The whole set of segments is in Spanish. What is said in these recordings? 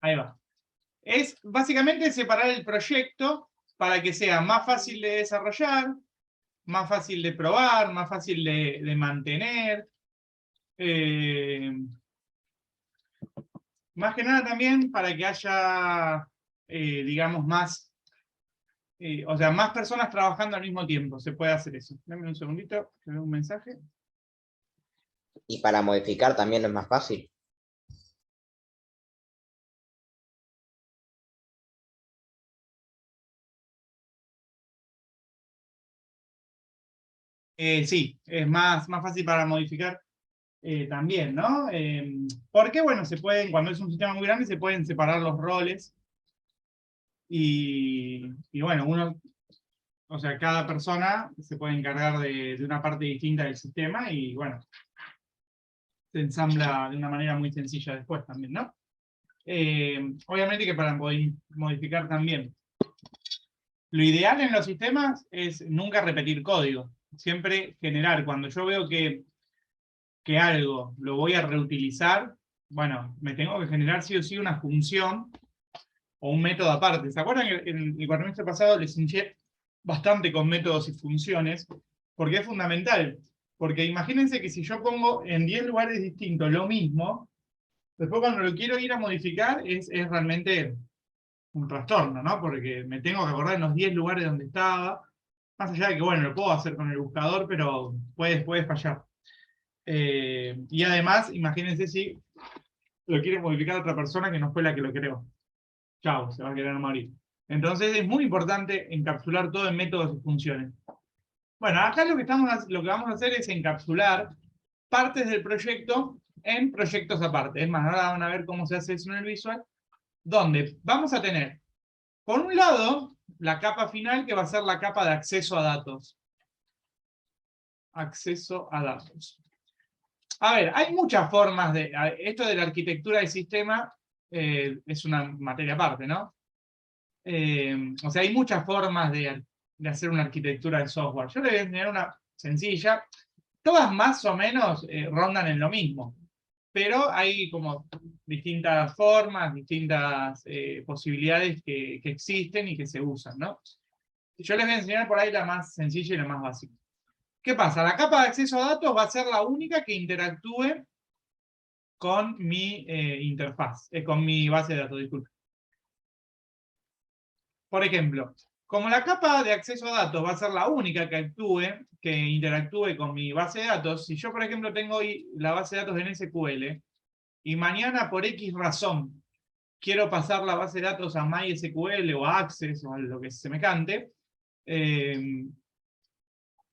Ahí va. Es básicamente separar el proyecto para que sea más fácil de desarrollar, más fácil de probar, más fácil de mantener. Más que nada también para que haya, digamos, más, o sea, más personas trabajando al mismo tiempo. Se puede hacer eso. Dame un segundito, que veo un mensaje. Y para modificar también es más fácil. Sí, es más fácil para modificar también, ¿no? Porque, bueno, cuando es un sistema muy grande, se pueden separar los roles. Y bueno, o sea, cada persona se puede encargar de una parte distinta del sistema y, bueno, se ensambla de una manera muy sencilla después también, ¿no? Obviamente que para poder modificar también. Lo ideal en los sistemas es nunca repetir código, siempre generar. Cuando yo veo que algo lo voy a reutilizar, bueno, me tengo que generar sí o sí una función o un método aparte. ¿Se acuerdan que en el cuatrimestre pasado les hinché bastante con métodos y funciones? Porque es fundamental. Porque imagínense que si yo pongo en 10 lugares distintos lo mismo, después cuando lo quiero ir a modificar es realmente un trastorno, ¿no? Porque me tengo que acordar en los 10 lugares donde estaba, más allá de que, bueno, lo puedo hacer con el buscador, pero puede fallar. Y además, imagínense si lo quiere modificar otra persona que no fue la que lo creó. Chao, se va a querer morir. Entonces es muy importante encapsular todo en métodos y funciones. Bueno, acá lo que vamos a hacer es encapsular partes del proyecto en proyectos aparte. Es más, ahora van a ver cómo se hace eso en el visual, donde vamos a tener, por un lado, la capa final, que va a ser la capa de acceso a datos. Acceso a datos. A ver, hay muchas formas de... Esto de la arquitectura del sistema es una materia aparte, ¿no? O sea, hay muchas formas de hacer una arquitectura de software. Yo le voy a enseñar una sencilla. Todas más o menos rondan en lo mismo. Pero hay como distintas formas, distintas posibilidades que existen y que se usan, ¿no? Yo les voy a enseñar por ahí la más sencilla y la más básica. ¿Qué pasa? La capa de acceso a datos va a ser la única que interactúe con mi interfaz, con mi base de datos, disculpe. Por ejemplo, como la capa de acceso a datos va a ser la única que interactúe con mi base de datos, si yo, por ejemplo, tengo hoy la base de datos en SQL, y mañana por X razón quiero pasar la base de datos a MySQL o a Access o a lo que se me cante,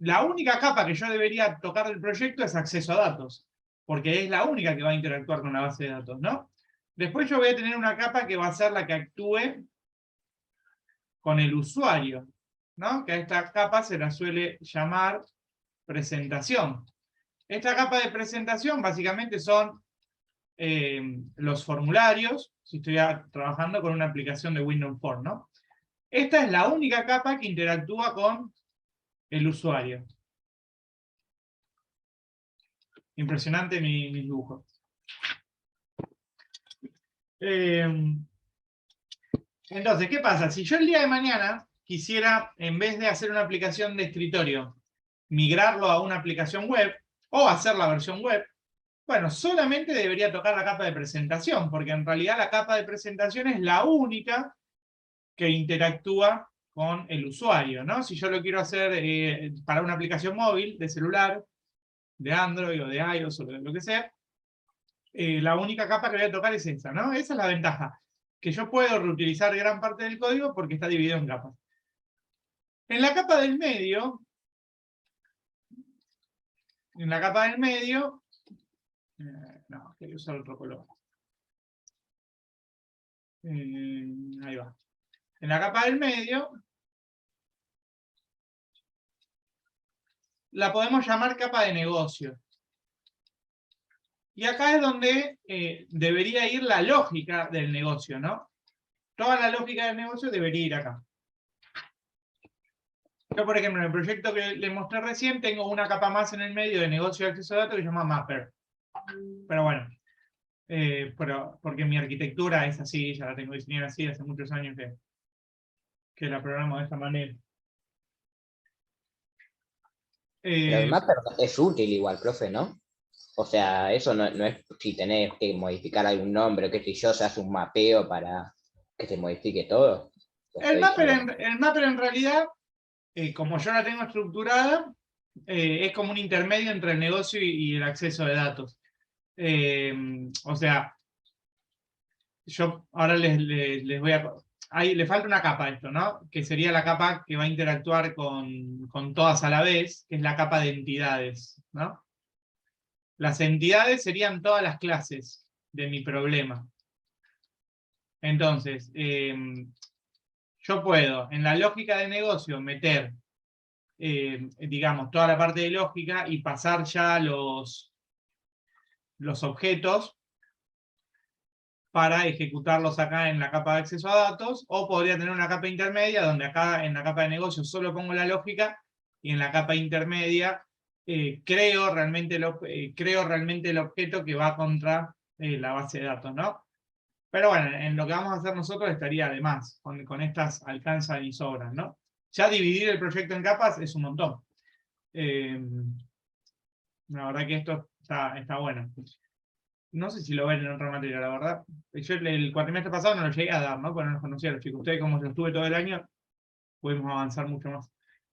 la única capa que yo debería tocar del proyecto es acceso a datos, porque es la única que va a interactuar con la base de datos, ¿no? Después yo voy a tener una capa que va a ser la que actúe con el usuario, ¿no? Que a esta capa se la suele llamar presentación. Esta capa de presentación básicamente son los formularios, si estoy trabajando con una aplicación de Windows Form, ¿no? Esta es la única capa que interactúa con el usuario. Impresionante mi dibujo. Entonces, ¿qué pasa? Si yo el día de mañana quisiera, en vez de hacer una aplicación de escritorio, migrarlo a una aplicación web, o hacer la versión web, bueno, solamente debería tocar la capa de presentación, porque en realidad la capa de presentación es la única que interactúa con el usuario, ¿no? Si yo lo quiero hacer para una aplicación móvil, de celular, de Android o de iOS o de lo que sea, la única capa que voy a tocar es esa, ¿no? Esa es la ventaja, que yo puedo reutilizar gran parte del código porque está dividido en capas. En la capa del medio, no, quería usar otro color. Ahí va. En la capa del medio, la podemos llamar capa de negocio. Y acá es donde debería ir la lógica del negocio, ¿no? Toda la lógica del negocio debería ir acá. Yo, por ejemplo, en el proyecto que les mostré recién, tengo una capa más en el medio de negocio de acceso a datos que se llama Mapper. Pero bueno, pero porque mi arquitectura es así, ya la tengo diseñada así, hace muchos años que la programo de esta manera. Pero el mapper es útil igual, profe, ¿no? O sea, eso no es si tenés que modificar algún nombre, qué sé yo, se hace un mapeo para que se modifique todo. El mapper en realidad, como yo la tengo estructurada, es como un intermedio entre el negocio y el acceso de datos. O sea, yo ahora les voy a... Ahí le falta una capa a esto, ¿no? Que sería la capa que va a interactuar con todas a la vez, que es la capa de entidades, ¿no? Las entidades serían todas las clases de mi problema. Entonces, yo puedo en la lógica de negocio meter, digamos, toda la parte de lógica y pasar ya los objetos para ejecutarlos acá en la capa de acceso a datos, o podría tener una capa intermedia donde acá en la capa de negocio solo pongo la lógica y en la capa intermedia creo realmente el objeto que va contra la base de datos, ¿no? Pero bueno, en lo que vamos a hacer nosotros estaría además, con estas alcanzan y sobran, ¿no? Ya dividir el proyecto en capas es un montón. La verdad que esto está bueno. No sé si lo ven en otra materia, la verdad. Yo el cuatrimestre pasado no lo llegué a dar, ¿no? Porque no los conocía a los chicos. Ustedes, como los tuve todo el año, pudimos avanzar mucho más.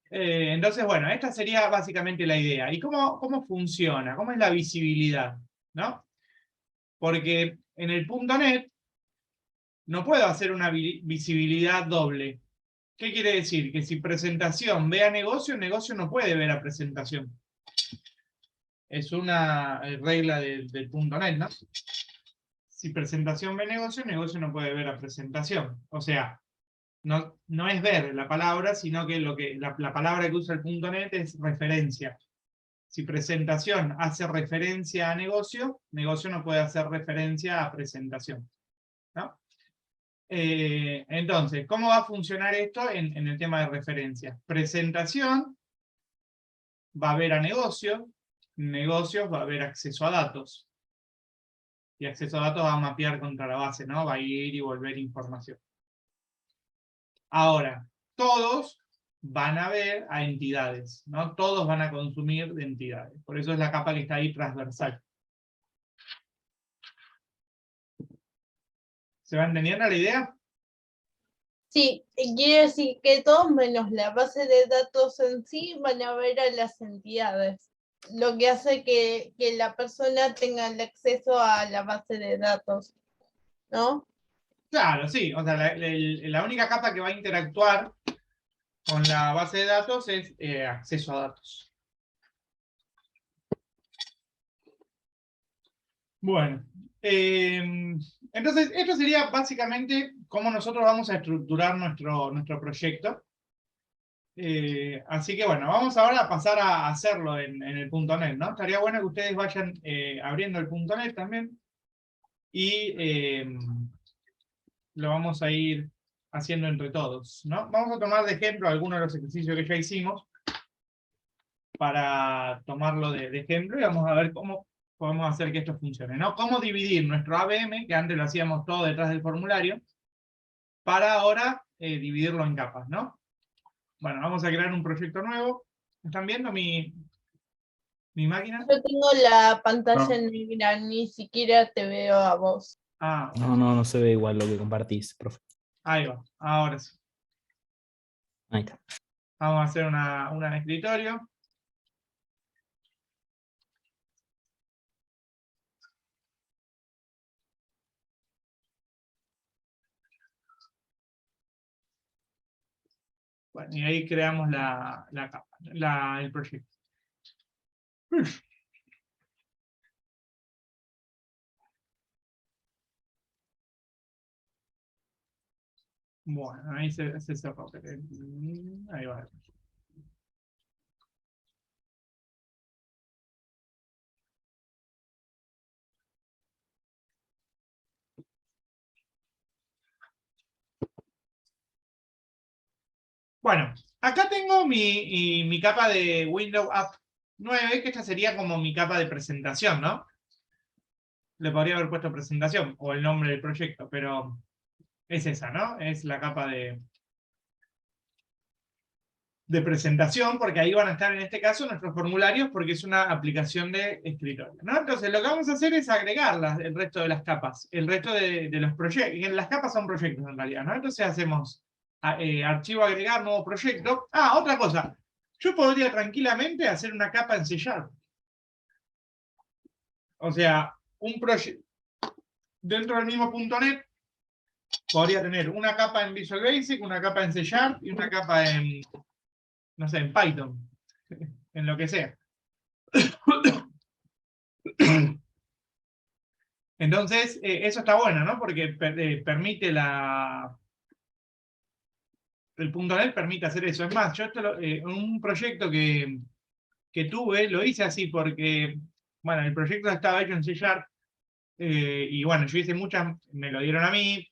Entonces, bueno, esta sería básicamente la idea. ¿Y cómo funciona? ¿Cómo es la visibilidad? ¿No? Porque en el .NET no puedo hacer una visibilidad doble. ¿Qué quiere decir? Que si presentación ve a negocio, negocio no puede ver a presentación. Es una regla del .NET, ¿no? Si presentación ve negocio, negocio no puede ver a presentación. O sea, no es ver la palabra, sino que la palabra que usa el .NET es referencia. Si presentación hace referencia a negocio, negocio no puede hacer referencia a presentación, ¿no? Entonces, ¿cómo va a funcionar esto en el tema de referencia? Presentación va a ver a negocio, negocios va a ver acceso a datos. Y acceso a datos va a mapear contra la base, ¿no? Va a ir y volver información. Ahora, todos van a ver a entidades, ¿no? Todos van a consumir de entidades. Por eso es la capa que está ahí transversal. ¿Se va entendiendo la idea? Sí, quiere decir que todos menos la base de datos en sí van a ver a las entidades, lo que hace que la persona tenga el acceso a la base de datos, ¿no? Claro, sí. O sea, la única capa que va a interactuar con la base de datos es acceso a datos. Bueno, entonces esto sería básicamente cómo nosotros vamos a estructurar nuestro proyecto. Así que bueno, vamos ahora a pasar a hacerlo en el .NET, ¿no? Estaría bueno que ustedes vayan abriendo el .NET también y lo vamos a ir haciendo entre todos, ¿no? Vamos a tomar de ejemplo algunos de los ejercicios que ya hicimos para tomarlo de ejemplo y vamos a ver cómo podemos hacer que esto funcione, ¿no? Cómo dividir nuestro ABM, que antes lo hacíamos todo detrás del formulario, para ahora dividirlo en capas, ¿no? Bueno, vamos a crear un proyecto nuevo. ¿Están viendo mi máquina? Yo tengo la pantalla No. negra, ni siquiera te veo a vos. Ah, No se ve igual lo que compartís, profe. ahí va, ahora sí. Ahí está. Vamos a hacer una de escritorio. Bueno, y ahí creamos la capa, el proyecto. Bueno, ahí se cerró. Ahí va. Bueno, acá tengo mi capa de Windows App 9, que esta sería como mi capa de presentación, ¿no? le podría haber puesto presentación, o el nombre del proyecto, pero es esa, ¿no? Es la capa de presentación, porque ahí van a estar en este caso nuestros formularios, porque es una aplicación de escritorio, ¿no? Entonces lo que vamos a hacer es agregar el resto de las capas, el resto de los proyectos. Las capas son proyectos en realidad, ¿no? Entonces hacemos archivo agregar, nuevo proyecto. Ah, otra cosa, yo podría tranquilamente hacer una capa en C#. O sea, un proyecto dentro del mismo .NET podría tener una capa en Visual Basic, una capa en C# y una capa en, no sé, en Python, en lo que sea. Entonces, eso está bueno, ¿no? Porque permite el .NET permite hacer eso. Es más, yo un proyecto que tuve, lo hice así porque, bueno, el proyecto estaba hecho en C#, y bueno, yo hice muchas, me lo dieron a mí,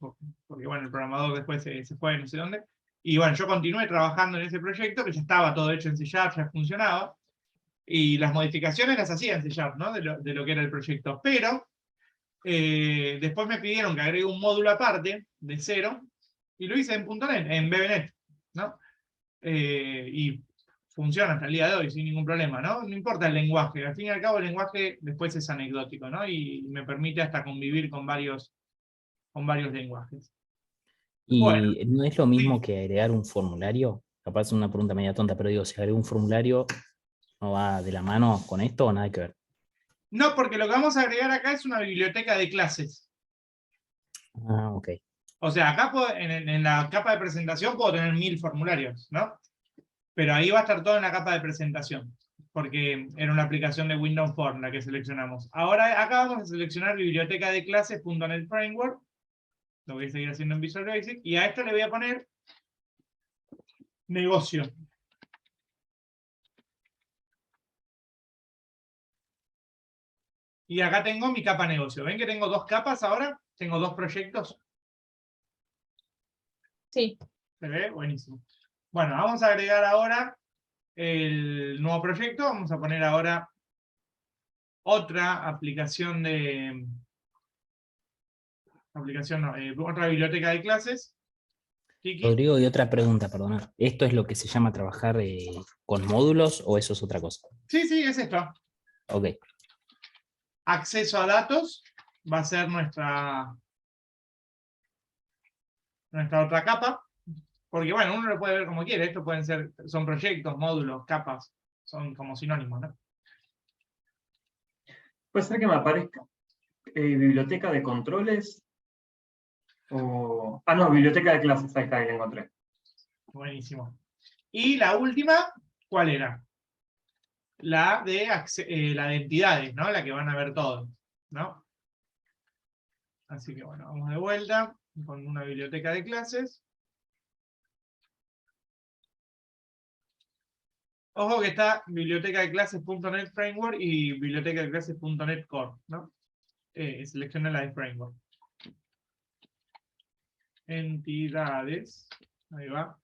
porque bueno, el programador después se fue no sé dónde, y bueno, yo continué trabajando en ese proyecto, que ya estaba todo hecho en C#, ya funcionaba, y las modificaciones las hacía en C#, ¿no? De lo que era el proyecto. Pero después me pidieron que agregue un módulo aparte, de cero, y lo hice en .NET, en BBNet, ¿no? Y funciona hasta el día de hoy sin ningún problema, ¿no? No importa el lenguaje, al fin y al cabo el lenguaje después es anecdótico, ¿no? Y me permite hasta convivir con varios lenguajes. Bueno, Y no es lo mismo sí. que agregar un formulario. Capaz es una pregunta media tonta, pero digo, si agrego un formulario, ¿no va de la mano con esto o nada que ver? No, porque lo que vamos a agregar acá es una biblioteca de clases. Ah, ok. O sea, acá en la capa de presentación puedo tener 1000 formularios, ¿no? Pero ahí va a estar todo en la capa de presentación, porque era una aplicación de Windows Form la que seleccionamos. Ahora acá vamos a seleccionar biblioteca de clases.NET Framework, lo voy a seguir haciendo en Visual Basic, y a esto le voy a poner negocio. Y acá tengo mi capa negocio. ¿Ven que tengo dos capas ahora? Tengo dos proyectos. Sí. ¿Se ve? Buenísimo. Bueno, vamos a agregar ahora el nuevo proyecto. Vamos a poner ahora otra aplicación de... otra biblioteca de clases. Tiki. Rodrigo, y otra pregunta, perdona. ¿Esto es lo que se llama trabajar con módulos o eso es otra cosa? Sí, sí, es esto. Ok. Acceso a datos va a ser nuestra otra capa. Porque bueno, uno lo puede ver como quiere. Esto son proyectos, módulos, capas. Son como sinónimos, ¿no? Puede ser que me aparezca biblioteca de controles o... Ah, no, biblioteca de clases, ahí está, ahí la encontré. Buenísimo. Y la última, ¿cuál era? La de entidades, ¿no? La que van a ver todo, ¿no? Así que bueno, vamos de vuelta con una biblioteca de clases. Ojo que está biblioteca de clases.NET Framework y biblioteca de clases.NET Core, ¿no? Selecciona la de Framework. Entidades. Ahí va.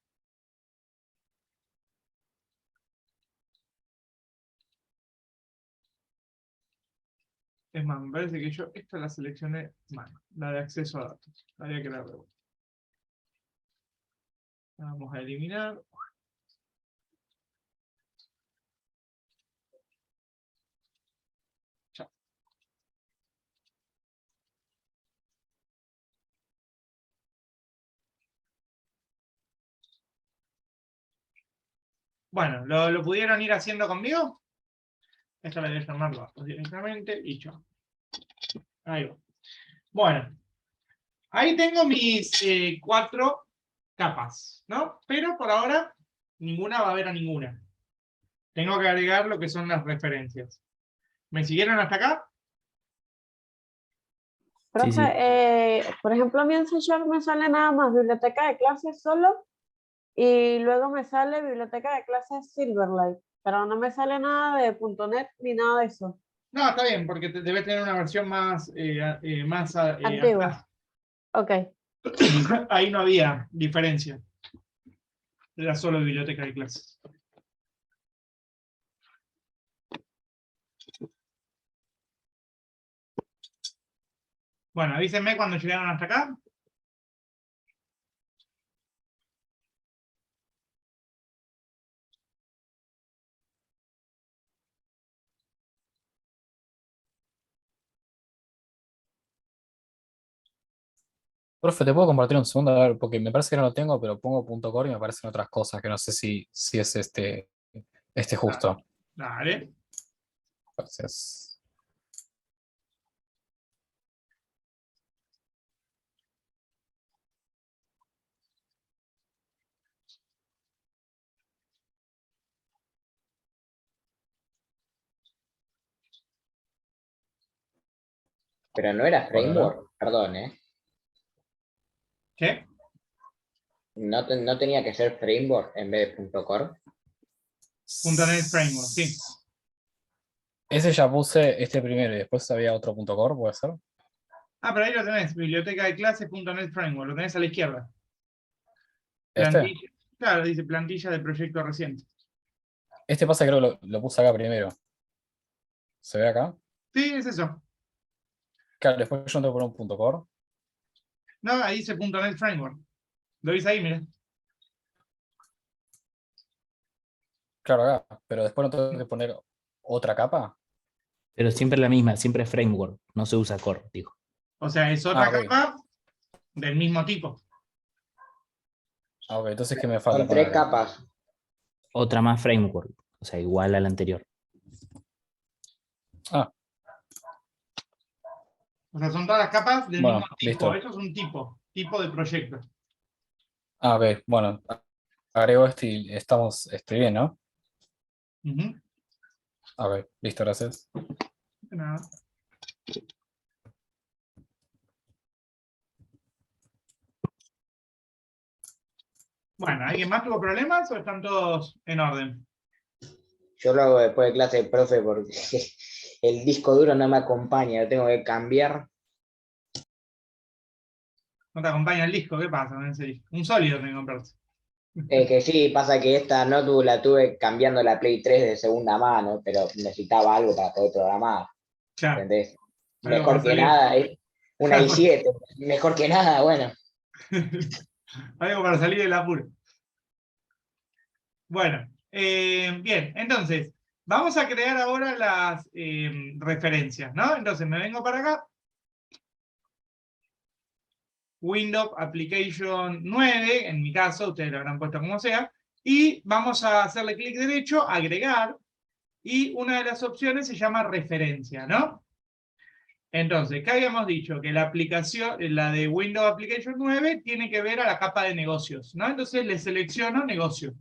Es más, me parece que yo esta la seleccioné mal, la de acceso a datos. La había que dar de vuelta. Vamos a eliminar. Chao. Bueno, ¿lo pudieron ir haciendo conmigo? Esto le voy a llamar datos directamente y chao. Ahí va. Bueno, ahí tengo mis 4 capas, ¿no? Pero por ahora ninguna va a ver a ninguna. Tengo que agregar lo que son las referencias. ¿Me siguieron hasta acá? Sí, sí. Profe, por ejemplo, a mí en C# me sale nada más biblioteca de clases solo y luego me sale biblioteca de clases Silverlight, pero no me sale nada de .NET ni nada de eso. No, está bien, porque debes tener una versión más, Antigua. atrás. Ok. Ahí no había diferencia. Era solo biblioteca de clases. Bueno, avísenme cuando llegaron hasta acá. Profe, ¿te puedo compartir un segundo? A ver, porque me parece que no lo tengo, pero pongo .core y me aparecen otras cosas que no sé si es este justo. Dale. Gracias. Pero no era Bueno, framework, perdón, ¿eh? ¿Qué? No tenía que ser framework en vez de .core. .NET Framework, sí. Ese ya puse este primero y después había otro .core, ¿puede ser? Ah, pero ahí lo tenés, biblioteca de clases.NET Framework, lo tenés a la izquierda. ¿Este? Plantilla, claro, dice plantilla de proyecto reciente. Este pasa creo que lo puse acá primero. ¿Se ve acá? Sí, es eso. Claro, después yo tengo que poner un .core. No, ahí dice .NET Framework. Lo dice ahí, mira. Claro, acá. Pero después no tengo que poner otra capa. Pero siempre la misma, siempre es framework, no se usa core, digo. O sea, es otra Ah, ok. capa del mismo tipo. Ah, ok, entonces ¿qué me falta Son poner 3 acá? capas. Otra más framework, o sea, igual a la anterior. Ah, O sea, son todas las capas del bueno, mismo tipo. listo. Eso es un tipo de proyecto. Ah, ok, bueno. Agrego este y estamos bien, ¿no? Ujú. Ok, listo, gracias. De nada. Bueno, ¿alguien más tuvo problemas o están todos en orden? Yo lo hago después de clase de profe porque el disco duro no me acompaña, lo tengo que cambiar. ¿No te acompaña el disco? ¿Qué pasa con ese disco? Un sólido tengo que comprarse. Que sí, pasa que esta notebook la tuve cambiando la Play 3 de segunda mano, pero necesitaba algo para poder programar, Claro. ¿entendés? Algo para Mejor que salir. nada, una i7, mejor que nada, bueno. Algo para salir del apuro. Bueno, bien, entonces, vamos a crear ahora las referencias, ¿no? Entonces me vengo para acá. Windows Application 9, en mi caso, ustedes lo habrán puesto como sea, y vamos a hacerle clic derecho, agregar, y una de las opciones se llama referencia, ¿no? Entonces, ¿qué habíamos dicho? Que la aplicación, la de Windows Application 9, tiene que ver a la capa de negocios, ¿no? Entonces le selecciono negocio.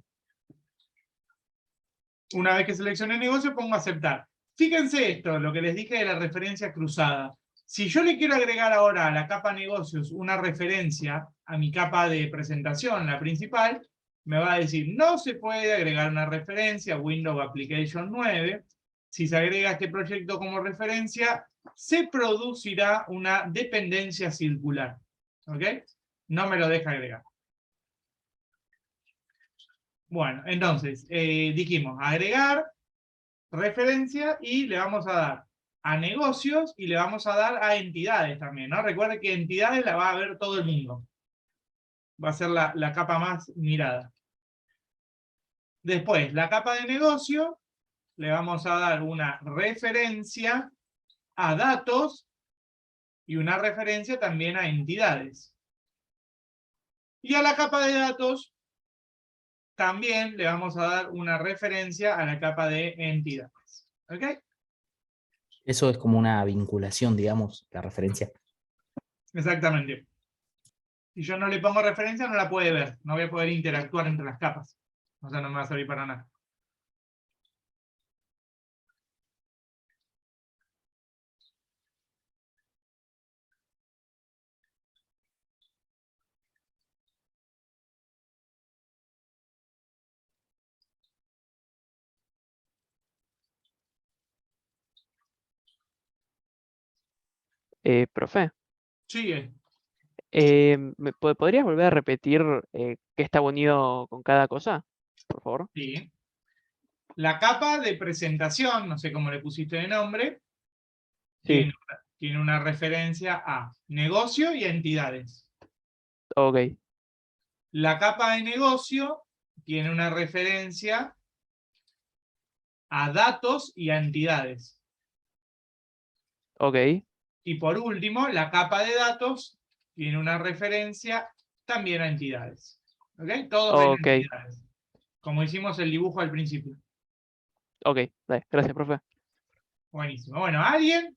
Una vez que seleccione negocio, pongo aceptar. Fíjense esto, lo que les dije de la referencia cruzada. Si yo le quiero agregar ahora a la capa negocios una referencia a mi capa de presentación, la principal, me va a decir, no se puede agregar una referencia a Windows Application 9. Si se agrega este proyecto como referencia, se producirá una dependencia circular. ¿Ok? No me lo deja agregar. Bueno, entonces, dijimos agregar referencia y le vamos a dar a negocios y le vamos a dar a entidades también, ¿no? Recuerden que entidades la va a ver todo el mundo. Va a ser la capa más mirada. Después, la capa de negocio, le vamos a dar una referencia a datos y una referencia también a entidades. Y a la capa de datos también le vamos a dar una referencia a la capa de entidades. ¿Ok? Eso es como una vinculación, digamos, la referencia. Exactamente. Si yo no le pongo referencia, no la puede ver. No voy a poder interactuar entre las capas. O sea, no me va a servir para nada. Profe, Sigue. ¿podrías volver a repetir qué está unido con cada cosa? Por favor. Sí. La capa de presentación, no sé cómo le pusiste de nombre, Sí. tiene una referencia a negocio y a entidades. Ok, La capa de negocio tiene una referencia a datos y a entidades. ok, Y por último, la capa de datos tiene una referencia también a entidades. ¿Ok? Todos ven ok, entidades. Como hicimos el dibujo al principio. ok. Dale, gracias, profe. Buenísimo. Bueno, ¿alguien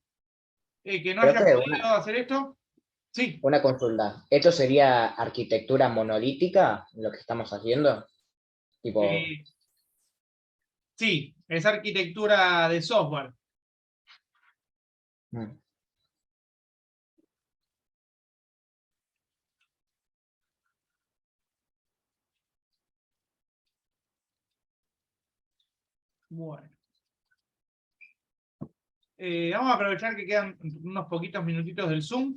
que no Creo haya que podido hacer esto? Sí. una consulta. ¿Esto sería arquitectura monolítica, lo que estamos haciendo? Tipo, Sí, es arquitectura de software. mm, Bueno. Vamos a aprovechar que quedan unos poquitos minutitos del Zoom.